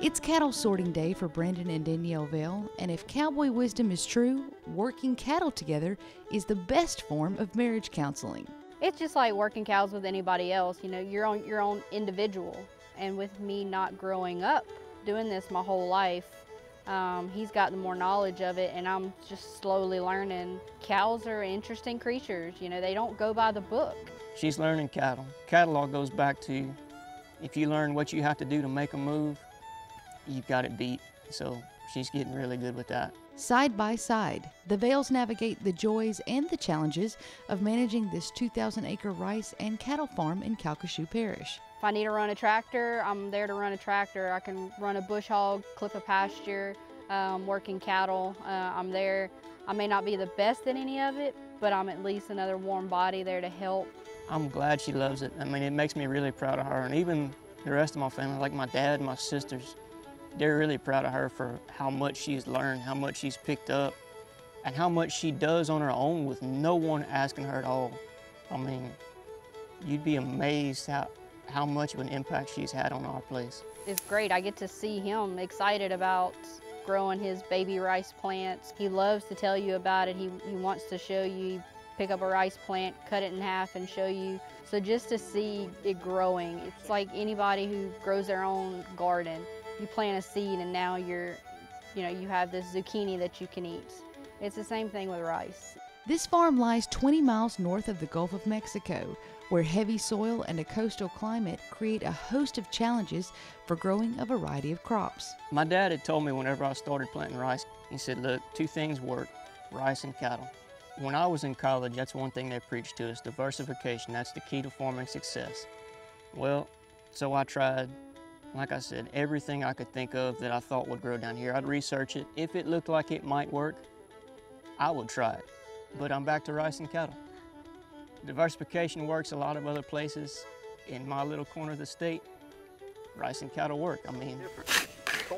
It's cattle sorting day for Brandon and Danielle Vail, and if cowboy wisdom is true, working cattle together is the best form of marriage counseling. It's just like working cows with anybody else. You know, you're on your own individual. And with me not growing up doing this my whole life, he's gotten more knowledge of it, and I'm just slowly learning. Cows are interesting creatures. You know, they don't go by the book. She's learning cattle. Cattle all goes back to, if you learn what you have to do to make a move, you've got it beat. So she's getting really good with that. Side by side, the Vails navigate the joys and the challenges of managing this 2,000-acre rice and cattle farm in Calcasieu Parish. If I need to run a tractor, I'm there to run a tractor. I can run a bush hog, clip a pasture, working cattle. I'm there. I may not be the best at any of it, but I'm at least another warm body there to help. I'm glad she loves it. I mean, it makes me really proud of her, and even the rest of my family, like my dad and my sisters, they're really proud of her for how much she's learned, how much she's picked up, and how much she does on her own with no one asking her at all. I mean, you'd be amazed how much of an impact she's had on our place. It's great. I get to see him excited about growing his baby rice plants. He loves to tell you about it. He wants to show you, pick up a rice plant, cut it in half and show you. So just to see it growing, it's like anybody who grows their own garden. You plant a seed and now you have this zucchini that you can eat. It's the same thing with rice. This farm lies 20 miles north of the Gulf of Mexico, where heavy soil and a coastal climate create a host of challenges for growing a variety of crops. My dad had told me whenever I started planting rice, he said, look, two things work, rice and cattle. When I was in college, that's one thing they preached to us, diversification. That's the key to farming success. Well, so I tried, like I said, everything I could think of that I thought would grow down here. I'd research it. If it looked like it might work, I would try it. But I'm back to rice and cattle. Diversification works a lot of other places. In my little corner of the state, rice and cattle work. I mean,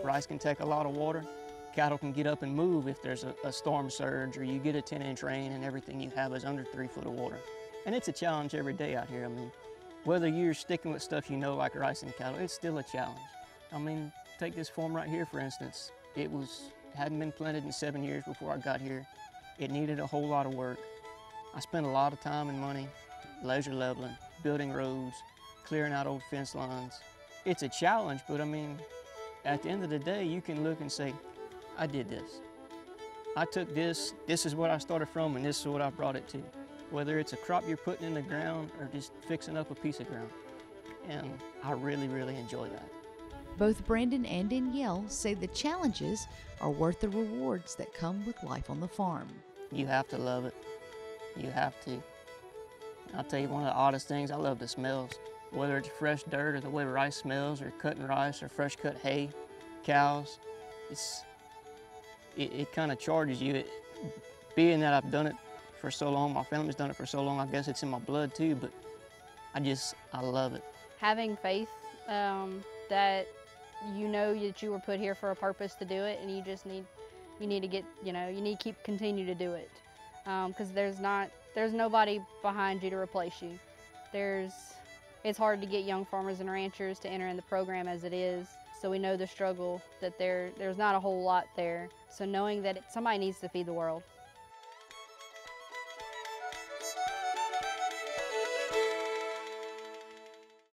rice can take a lot of water. Cattle can get up and move if there's a storm surge or you get a 10-inch rain and everything you have is under 3 foot of water. And it's a challenge every day out here. I mean, whether you're sticking with stuff you know like rice and cattle, it's still a challenge. I mean, take this farm right here, for instance. It hadn't been planted in 7 years before I got here. It needed a whole lot of work. I spent a lot of time and money leisure leveling, building roads, clearing out old fence lines. It's a challenge, but I mean, at the end of the day, you can look and say, I did this. I took this is what I started from, and this is what I brought it to. Whether it's a crop you're putting in the ground or just fixing up a piece of ground. And I really, really enjoy that. Both Brandon and Danielle say the challenges are worth the rewards that come with life on the farm. You have to love it. You have to. I'll tell you, one of the oddest things, I love the smells. Whether it's fresh dirt or the way rice smells or cutting rice or fresh cut hay, cows, it kind of charges you. Being that I've done it for so long, my family's done it for so long, I guess it's in my blood too, but I love it. Having faith that you know that you were put here for a purpose to do it, and you need to continue to do it. Because there's nobody behind you to replace you. It's hard to get young farmers and ranchers to enter in the program as it is, so we know the struggle that there's not a whole lot there. So knowing that somebody needs to feed the world.